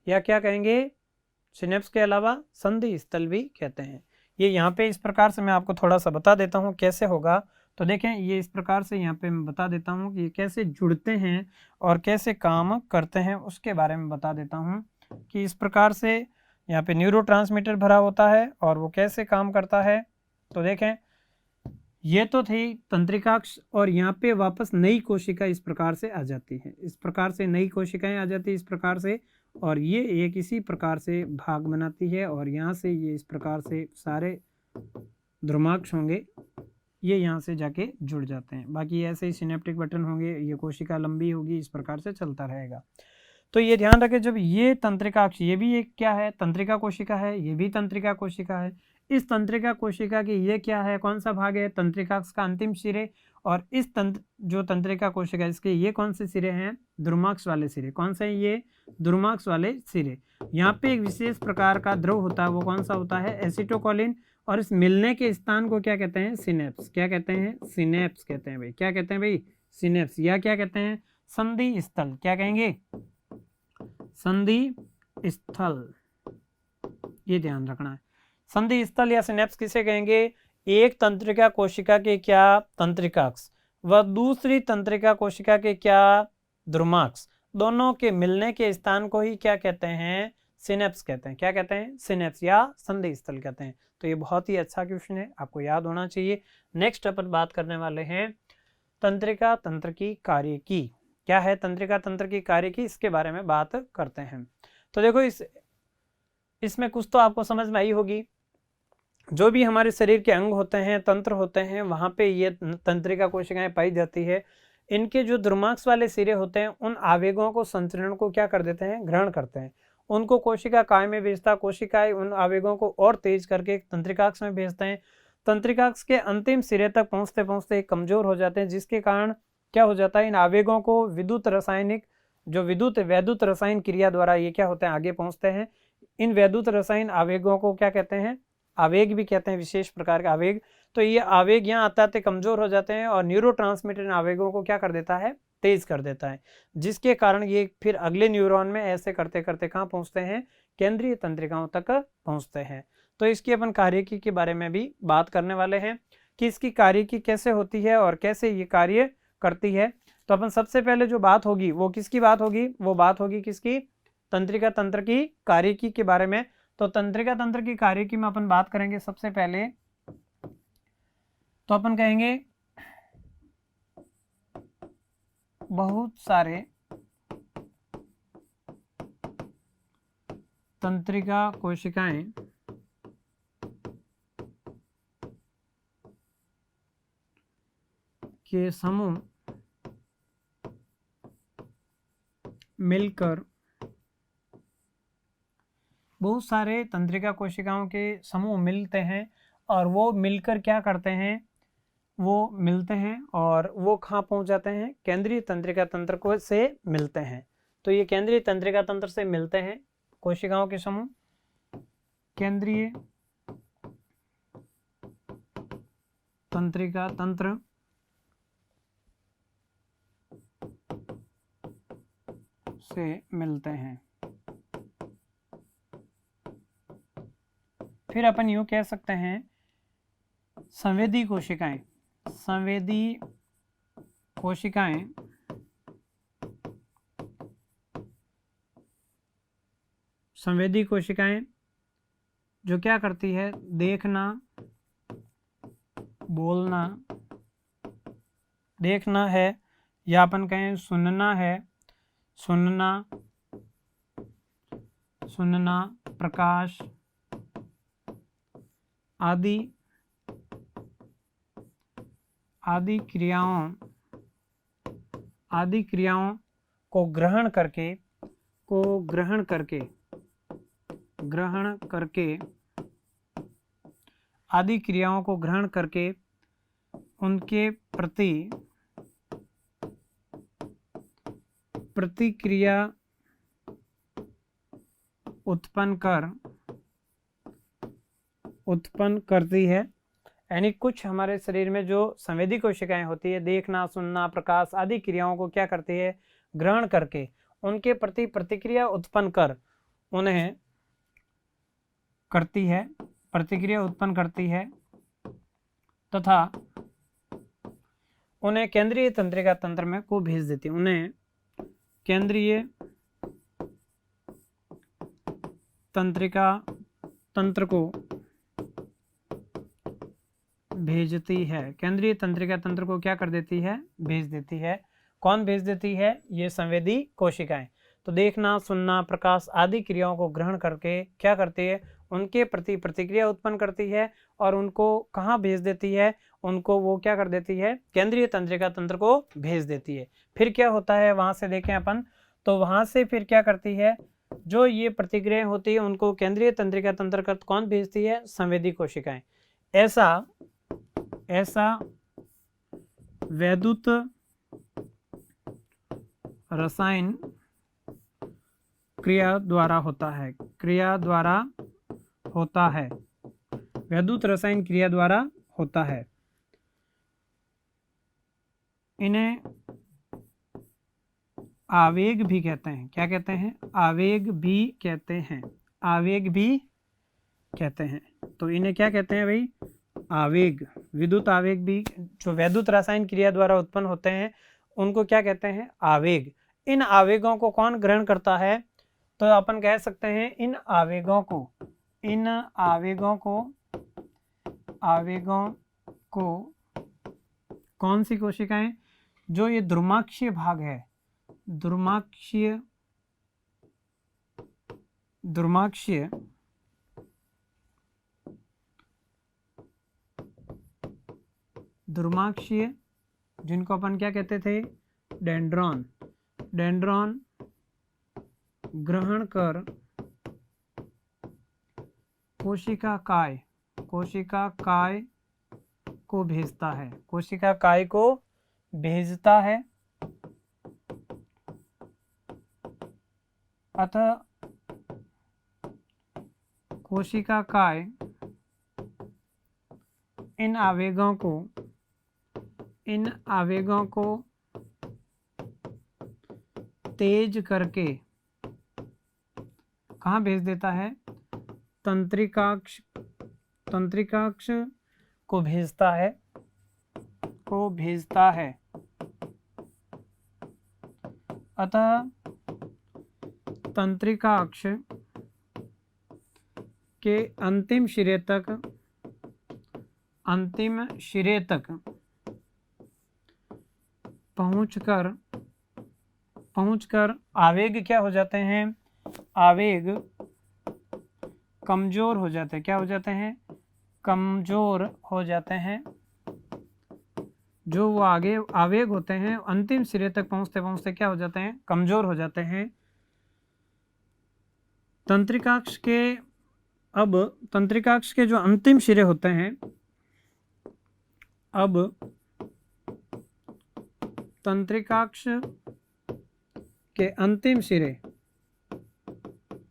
क्या कहेंगे, सिनेप्स के अलावा संधि स्थल भी कहते हैं। ये यहाँ पे इस प्रकार से मैं आपको थोड़ा सा बता देता हूँ कैसे होगा। तो देखें, ये इस प्रकार से यहाँ पे मैं बता देता हूँ कि ये कैसे जुड़ते हैं और कैसे काम करते हैं, उसके बारे में बता देता हूँ कि इस प्रकार से यहाँ पे न्यूरोट्रांसमीटर भरा होता है और वो कैसे काम करता है। तो देखें, ये तो थी तंत्रिकाक्ष, और यहाँ पे वापस नई कोशिका इस प्रकार से आ जाती है। इस प्रकार से नई कोशिकाएं आ जाती है इस प्रकार से, और ये एक इसी प्रकार से भाग बनाती है, और यहाँ से ये इस प्रकार से सारे द्रुमाक्ष होंगे, ये यहाँ से जाके जुड़ जाते हैं। बाकी ऐसे ही सिनेप्टिक बटन होंगे, ये कोशिका लंबी होगी, इस प्रकार से चलता रहेगा। तो ये ध्यान रखें, जब ये तंत्रिकाक्ष, ये भी एक क्या है, तंत्रिका कोशिका है, ये भी तंत्रिका कोशिका है। इस तंत्रिका कोशिका की ये क्या है, कौन सा भाग है, तंत्रिकाक्ष का अंतिम सिरे, और इस जो तंत्रिका कोशिका, इसके ये कौन से सिरे हैं, द्रुमाक्ष वाले सिरे। कौन से, ये द्रुमाक्ष वाले सिरे। यहाँ पे एक विशेष प्रकार का द्रव होता है, वो कौन सा होता है, एसिटोकोलिन, और इस मिलने के स्थान को क्या कहते हैं, सिनेप्स। क्या कहते हैं, सिनेप्स कहते हैं भाई। क्या कहते हैं भाई, सिनेप्स, या क्या कहते हैं, संधि स्थल। क्या कहेंगे, संधि स्थल। ये ध्यान रखना है। संधि स्थल या सिनेप्स किसे कहेंगे, एक तंत्रिका कोशिका के क्या, तंत्रिकाक्ष, व दूसरी तंत्रिका कोशिका के क्या, द्रुमाक्ष। दोनों के मिलने के स्थान को ही क्या कहते हैं, सिनेप्स कहते हैं। क्या कहते हैं, सिनेप्स या संधि स्थल कहते हैं। तो ये बहुत ही अच्छा क्वेश्चन है, आपको याद होना चाहिए। नेक्स्ट अपन बात करने वाले हैं तंत्रिका तंत्र की कार्य की। क्या है तंत्रिका तंत्र की कार्य की, इसके बारे में बात करते हैं। तो देखो, इसमें कुछ तो आपको समझ में आई होगी। जो भी हमारे शरीर के अंग होते हैं, तंत्र होते हैं, वहां पे ये तंत्रिका कोशिकाएं पाई जाती है। इनके जो द्रुमाक्ष वाले सिरे होते हैं, उन आवेगों को, संचरण को क्या कर देते हैं, ग्रहण करते हैं। उनको कोशिका काय में भेजता, कोशिकाएं उन आवेगों को और तेज करके तंत्रिकाक्ष में भेजते हैं। तंत्रिकाक्ष के अंतिम सिरे तक पहुंचते पहुंचते कमजोर हो जाते हैं, जिसके कारण क्या हो जाता है, इन आवेगों को विद्युत रासायनिक, जो वैद्युत रसायन क्रिया द्वारा ये क्या होते हैं, आगे पहुंचते हैं। इन वैद्युत रसायन आवेगों को क्या कहते हैं, आवेग भी कहते हैं, विशेष प्रकार के आवेग। तो ये आवेग यहाँ आते आते कमजोर हो जाते हैं, और न्यूरोट्रांसमीटर इन आवेगों को क्या कर देता है, तेज कर देता है, जिसके कारण ये फिर अगले न्यूरॉन में ऐसे करते करते कहाँ पहुंचते हैं, केंद्रीय तंत्रिकाओं तक पहुंचते हैं। तो इसकी अपन कार्यकी के बारे में भी बात करने वाले हैं कि इसकी कार्यकी कैसे होती है और कैसे ये कार्य करती है। तो अपन सबसे पहले जो बात होगी वो किसकी बात होगी, वो बात होगी किसकी, तंत्रिका तंत्र की कार्यकी के बारे में। तो तंत्रिका तंत्र की कार्यकी में अपन बात करेंगे सबसे पहले, तो अपन कहेंगे बहुत सारे तंत्रिका कोशिकाएं के समूह मिलकर, बहुत सारे तंत्रिका कोशिकाओं के समूह मिलते हैं, और वो मिलकर क्या करते हैं, वो मिलते हैं और वो कहाँ पहुंच जाते हैं, केंद्रीय तंत्रिका तंत्र को से मिलते हैं। तो ये केंद्रीय तंत्रिका तंत्र से मिलते हैं कोशिकाओं के समूह, केंद्रीय तंत्रिका तंत्र से मिलते हैं। फिर अपन यूं कह सकते हैं संवेदी कोशिकाएं, संवेदी कोशिकाएं संवेदी कोशिकाएं जो क्या करती है, देखना, बोलना, देखना है या अपन कहें सुनना है, सुनना, सुनना, प्रकाश आदि क्रियाओं को ग्रहण करके उनके प्रति प्रतिक्रिया उत्पन्न करती है। यानी कुछ हमारे शरीर में जो संवेदी कोशिकाएं होती है, देखना, सुनना, प्रकाश आदि क्रियाओं को क्या करती है, ग्रहण करके उनके प्रति प्रतिक्रिया उत्पन्न करती है तथा उन्हें केंद्रीय तंत्रिका तंत्र में को भेज देती है। उन्हें केंद्रीय तंत्रिका तंत्र को भेजती है। केंद्रीय तंत्रिका तंत्र को क्या कर देती है, भेज देती है। कौन भेज देती है, ये संवेदी कोशिकाएं। तो देखना, सुनना, प्रकाश आदि क्रियाओं को ग्रहण करके क्या करती है, उनके प्रति प्रतिक्रिया उत्पन्न करती है और उनको कहाँ भेज देती है, उनको वो क्या कर देती है, केंद्रीय तंत्रिका तंत्र को भेज देती है। फिर क्या होता है, वहां से देखें अपन, तो वहां से फिर क्या करती है, जो ये प्रतिक्रियाएं होती है उनको केंद्रीय तंत्रिका तंत्र का कौन भेजती है, संवेदी कोशिकाएं। ऐसा वैद्युत रसायन क्रिया द्वारा वैद्युत रसायन क्रिया द्वारा होता है। इन्हें आवेग भी कहते हैं। क्या कहते हैं, आवेग भी कहते हैं। तो इन्हें क्या कहते हैं भाई, आवेग, विद्युत आवेग भी जो वैद्युत रासायन क्रिया द्वारा उत्पन्न होते हैं उनको क्या कहते हैं, आवेग। इन आवेगों को कौन ग्रहण करता है, तो अपन कह सकते हैं इन आवेगों को कौन सी कोशिकाएं, जो ये द्रुमाक्षीय भाग है, द्रुमाक्षीय जिनको अपन क्या कहते थे, डेंड्रॉन ग्रहण कर कोशिका काय को भेजता है। अतः कोशिका काय इन आवेगों को तेज करके कहाँ भेज देता है, तंत्रिकाक्ष को भेजता है। अतः तंत्रिकाक्ष के अंतिम सिरे तक पहुंचकर आवेग क्या हो जाते हैं, आवेग कमजोर हो जाते हैं। क्या हो जाते हैं, कमजोर हो जाते हैं। जो वो आगे आवेग होते हैं अंतिम सिरे तक पहुंचते क्या हो जाते हैं, कमजोर हो जाते हैं। तंत्रिकाक्ष के जो अंतिम सिरे होते हैं, अब तंत्रिकाक्ष के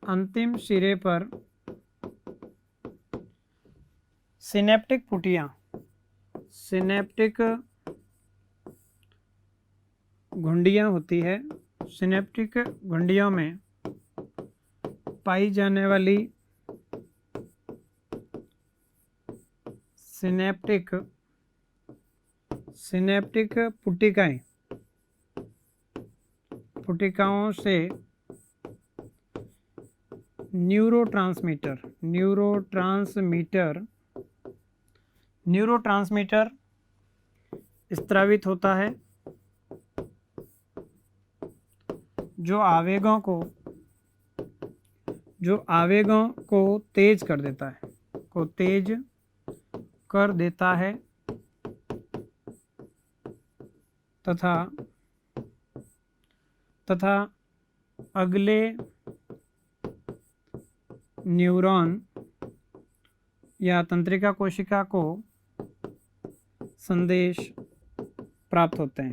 अंतिम सिरे पर सिनेप्टिक घुंडियां होती है। सिनेप्टिक घुंडियों में पाई जाने वाली सिनेप्टिक पुटिकाएं पुटिकाओं से न्यूरोट्रांसमीटर स्त्रावित होता है जो आवेगों को तेज कर देता है तथा अगले न्यूरॉन या तंत्रिका कोशिका को संदेश प्राप्त होते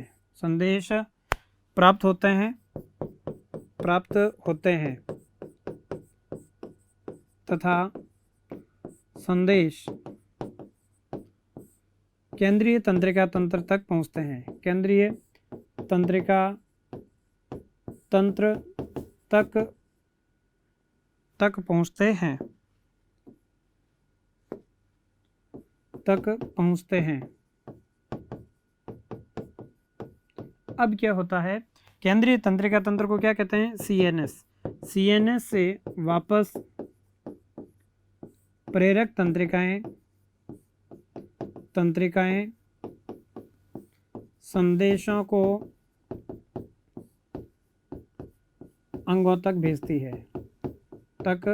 हैं तथा संदेश केंद्रीय तंत्रिका तंत्र तक पहुंचते हैं। केंद्रीय तंत्रिका तंत्र तक पहुंचते हैं। अब क्या होता है, केंद्रीय तंत्रिका तंत्र को क्या कहते हैं? सीएनएस से वापस प्रेरक तंत्रिकाएं संदेशों को अंगों तक भेजती है, तक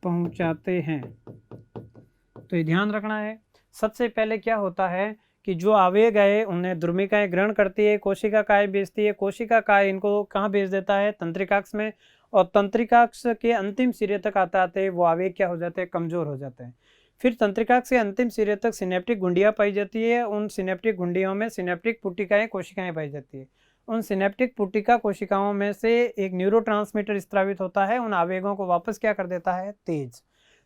पहुंचाते हैं। तो ये ध्यान रखना है। सबसे पहले क्या होता है कि जो आवेग है उन्हें द्रुमिकाएं ग्रहण करती है, कोशिका काय भेजती है, कोशिका काय इनको कहाँ भेज देता है? तंत्रिकाक्ष में, और तंत्रिकाक्ष के अंतिम सिरे तक आते वो आवेग क्या हो जाते हैं? कमजोर हो जाते हैं। फिर तंत्रिकाक्ष के अंतिम सिरे तक सिनेप्टिक गुंडियाँ पाई जाती है। उन सिनेप्टिक गुंडियों में सिनेप्टिक पुटिकाएं कोशिकाएं पाई जाती है। उन सिनेप्टिक पुटिका कोशिकाओं में से एक न्यूरोट्रांसमीटर स्त्रावित होता है, उन आवेगों को वापस क्या कर देता है? तेज,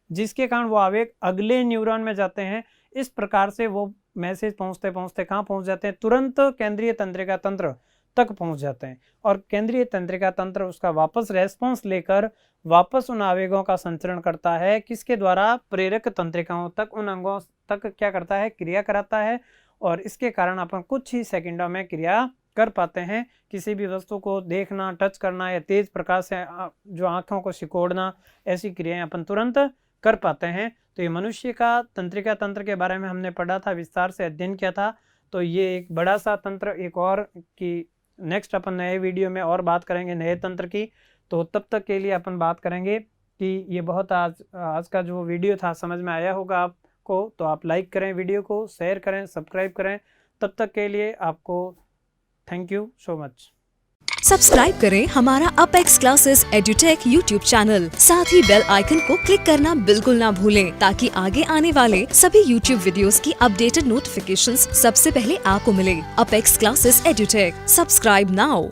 जिसके कारण वो आवेग अगले न्यूरॉन में जाते हैं। इस प्रकार से वो मैसेज पहुंचते पहुंचते कहाँ पहुंच जाते हैं? तुरंत केंद्रीय तंत्रिका तंत्र तक पहुंच जाते हैं, और केंद्रीय तंत्रिका तंत्र उसका वापस रेस्पॉन्स लेकर वापस उन आवेगों का संचरण करता है। किसके द्वारा? प्रेरक तंत्रिकाओं तक, उन अंगों तक क्या करता है? क्रिया कराता है, और इसके कारण अपन कुछ ही सेकंडों में क्रिया कर पाते हैं। किसी भी वस्तु को देखना, टच करना, या तेज प्रकाश से जो आँखों को सिकोड़ना, ऐसी क्रियाएं अपन तुरंत कर पाते हैं। तो ये मनुष्य का तंत्रिका तंत्र के बारे में हमने पढ़ा था, विस्तार से अध्ययन किया था। तो ये एक बड़ा सा तंत्र, एक और कि नेक्स्ट अपन नए वीडियो में और बात करेंगे नए तंत्र की। तो तब तक के लिए अपन बात करेंगे कि ये बहुत आज का जो वीडियो था समझ में आया होगा आपको। तो आप लाइक करें, वीडियो को शेयर करें, सब्सक्राइब करें। तब तक के लिए आपको thank you so much. Subscribe करें हमारा apex classes edutech YouTube channel, साथ ही बेल आइकन को क्लिक करना बिल्कुल ना भूलें, ताकि आगे आने वाले सभी यूट्यूब वीडियोस की अपडेटेड नोटिफिकेशंस सबसे पहले आपको मिले। Apex classes edutech, subscribe now.